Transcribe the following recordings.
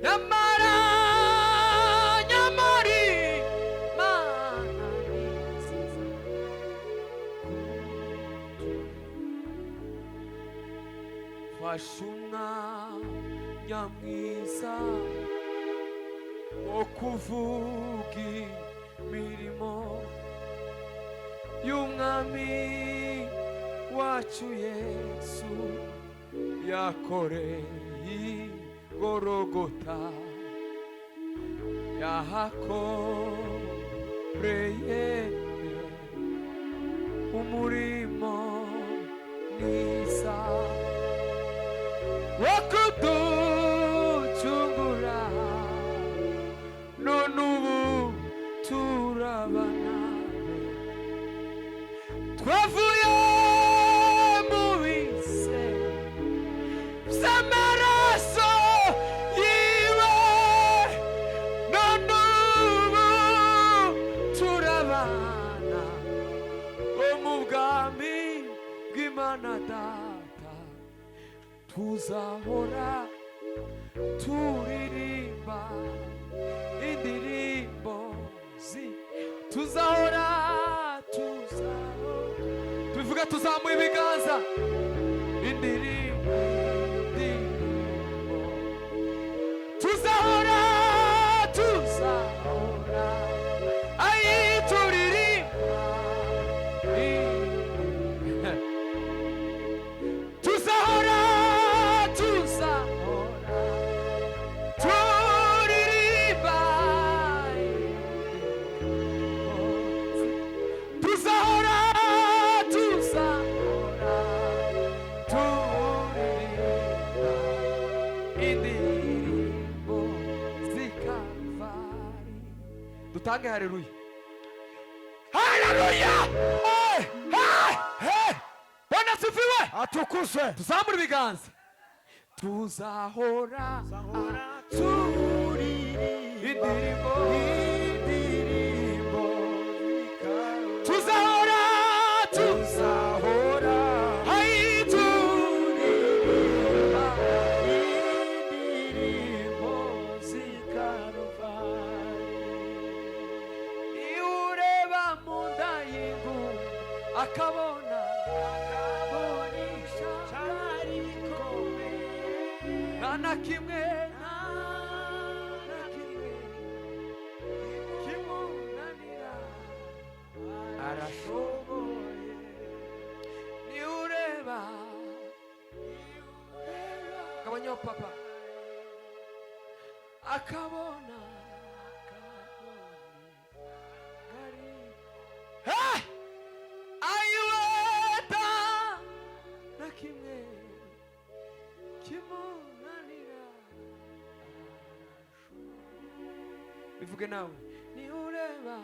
nyamara nyamari mana nziza fasha umwanya mwiza wo kuvuga imirimo y'umwami wacu Yesu yakoreye Golgota, yahakoreye umurimo mwiza wo kuducungura, none ubu turabana twavuye mu bise by'amaraso yiwe, none ubu turabana mu bwami bw'Imana Data, tuzahora turirimba indirimbo tuzahora tubivuga tuzamuye ibiganza indirimbo tuzahora ayi turirimba tuzahora turirimba tuzahora turirimba indirimbo z'Ikalvari. Dutange haleluya, haleluya, Bwana asifiwe, atukuzwe. tuzamure ibiganza tuzahora turirimba indirimbo tuzahora ayi turirimba indirimbo z'Ikalvari. Iyo ureba mu nda y'ingunguru akabona ishyamba rikomeye, nta na kimwe kimunanira, arashoboye. Niyo ureba gabanyaho papa akabona ayiweta na kimwe kimunanira, bivuge nawe. Niyo ureba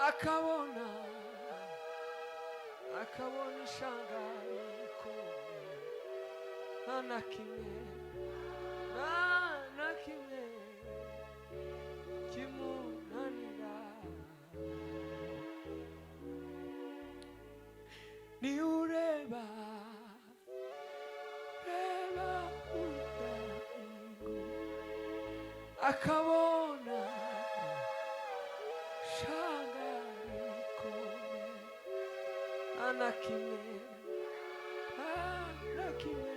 akabona ishanga rikomeye, nta na kimwe kimunanira. Niyo ureba akabona ishanga rikomeye, nta na kimwe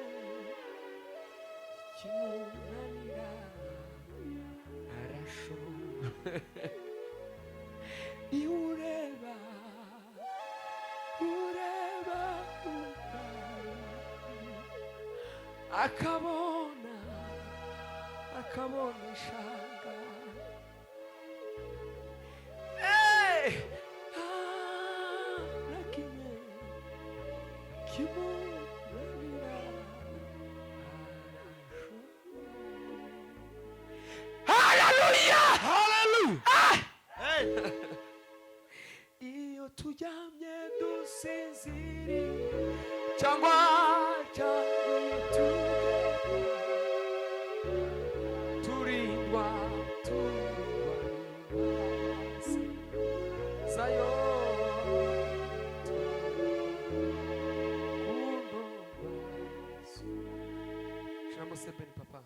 kimunanira, arashoboye. Iyo ureba akabona ishanga na kimwe kimunanira, haleluya, iyo turyamye dusinziriye cyangwa turindwa zayo museveni papa